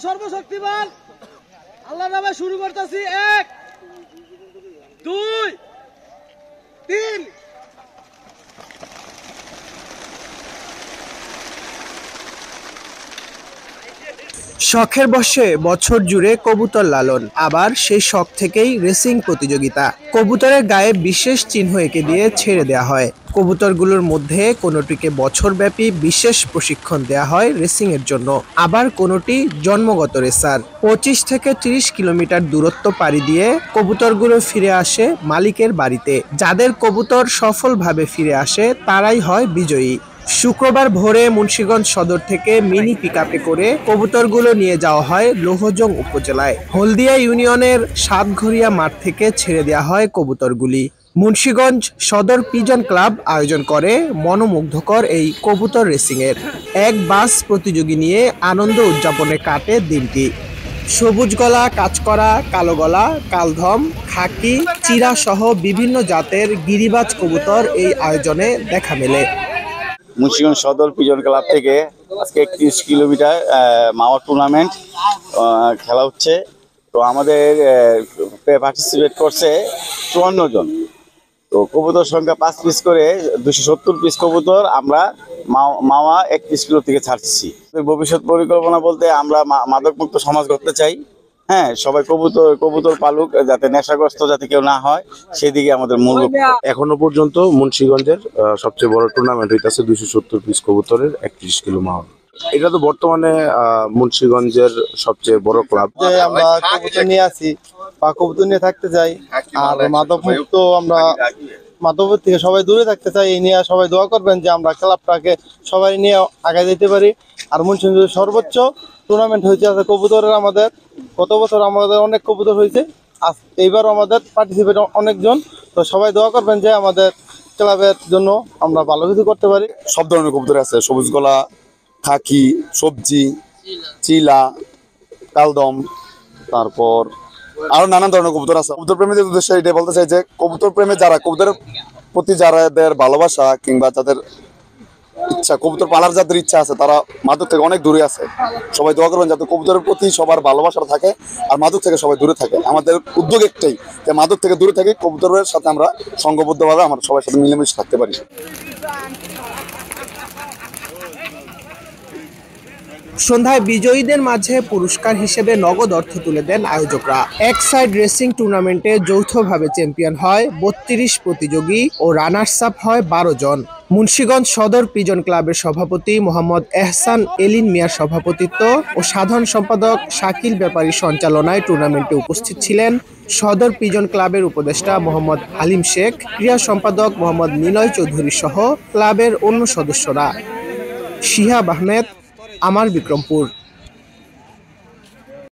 সর্বশক্তিমান আল্লাহর নামে শুরু করতেছি। 1 2 3। শখের বশে বছর জুড়ে কবুতর লালন, আবার সেই শখ থেকেই রেসিং প্রতিযোগিতা। কবুতরের গায়ে বিশেষ চিহ্ন এঁকে দিয়ে ছেড়ে দেওয়া হয়। কবুতরগুলোর মধ্যে কোনোটিকে বছরব্যাপী বিশেষ প্রশিক্ষণ দেওয়া হয় রেসিং এর জন্য, আবার কোনোটি জন্মগত রেসার। 25 থেকে 30 কিলোমিটার দূরত্ব পাড়ি দিয়ে কবুতরগুলো ফিরে আসে মালিকের বাড়িতে। যাদের কবুতর সফলভাবে ফিরে আসে তারাই হয় বিজয়ী। শুক্রবার ভোরে মুন্সিগঞ্জ সদর থেকে মিনি পিকআপে করে কবুতরগুলো নিয়ে যাওয়া হয় লৌহজং উপজেলায়। হলদিয়া ইউনিয়নের সাতঘরিয়া মাঠ থেকে ছেড়ে দেওয়া হয় কবুতরগুলি। মুন্সিগঞ্জ সদর পিজন ক্লাব আয়োজন করে মনোমুগ্ধকর এই কবুতর রেসিং এর এক বাস প্রতিযোগী নিয়ে আনন্দ উদযাপনে কাটে দিনটি। সবুজ গলা, কাঁচকড়া, কালো গলা, কালধম, খাকি, চিরা সহ বিভিন্ন জাতের গিরিবাজ কবুতর এই আয়োজনে দেখা মেলে। মুন্সিগঞ্জ সদর পিজন ক্লাব থেকে আজকে 31 কিলোমিটার মাওয়া টুর্নামেন্ট খেলা হচ্ছে। তো আমাদের পার্টিসিপেট করছে 54 জন। তো কবুতর সংখ্যা 5 পিস করে 270 পিস কবুতর আমরা মাওয়া 31 কিলো থেকে ছাড়ছি। ভবিষ্যৎ পরিকল্পনা বলতে আমরা মাদকমুক্ত সমাজ করতে চাই। হ্যাঁ, সবাই কবুতর পালুক, যাতে নেশাগ্রস্ত যাতে কেউ না হয়, সেদিকে আমাদের মূল লক্ষ্য। এখনো পর্যন্ত মুন্সিগঞ্জের সবচেয়ে বড় টুর্নামেন্ট হইতেছে 270 পিস কবুতরের 31 কিলো মাওয়া। এটা তো বর্তমানে মুন্সিগঞ্জের সবচেয়ে বড় ক্লাব। আমরা কবুতর নিয়ে আছি বা কবুতর নিয়ে থাকতে চাই, আর মাদকমুক্ত আমরা মাদকের থেকে সবাই দূরে থাকতে চাই। এই নিয়ে সবাই দোয়া করবেন যে আমরা ক্লাবটাকে সবাই নিয়ে আগায় যেতে পারি। আর মুন্সিগঞ্জের সর্বোচ্চ টুর্নামেন্ট হয়েছে কবুতরের। আমাদের গত বছর আমাদের অনেক কবুতর হয়েছে, এইবারও আমাদের পার্টিসিপেট অনেকজন। তো সবাই দোয়া করবেন যে আমাদের ক্লাবের জন্য আমরা ভালো কিছু করতে পারি। সব ধরনের কবুতর আছে, সবুজ গলা, খাকি, সবজি, চিলা, কালদম, তারপর আরো নানান ধরনের কবুতর আছে। কবুতর প্রেমীদের উদ্দেশ্যে এটাই বলতে চাই যে কবুতর প্রেমী যারা, কবুতরের প্রতি যাদের ভালোবাসা কিংবা যাদের ইচ্ছা, কবুতর পালার যাদের ইচ্ছা আছে, তারা মাদক থেকে অনেক দূরে আছে। সবাই দোয়া করবেন যাতে কবুতরের প্রতি সবার ভালোবাসা থাকে আর মাদক থেকে সবাই দূরে থাকে। আমাদের উদ্যোগ একটাই যে মাদক থেকে দূরে থাকে, কবুতরের সাথে আমরা সংঘবদ্ধভাবে আমরা সবার সাথে মিলেমিশে থাকতে পারি। সন্ধ্যায় বিজয়ীদের মাঝে পুরস্কার হিসেবে নগদ অর্থ তুলে দেন আয়োজকরা। এক সাইড রেসিং টুর্নামেন্টে যৌথভাবে চ্যাম্পিয়ন হয় 32 প্রতিযোগী ও রানার্স আপ হয় 12 জন। মুন্সিগঞ্জ সদর পিজন ক্লাবের সভাপতি মোহাম্মদ এহসান এলিন মিয়ার সভাপতিত্ব ও সাধারণ সম্পাদক শাকিল ব্যাপারীর সঞ্চালনায় টুর্নামেন্টে উপস্থিত ছিলেন সদর পিজন ক্লাবের উপদেষ্টা মোহাম্মদ হালিম শেখ, ক্রীড়া সম্পাদক মোহাম্মদ নিলয় চৌধুরী সহ ক্লাবের অন্য সদস্যরা। শিহাব আহমেদ, আমার বিক্রমপুর।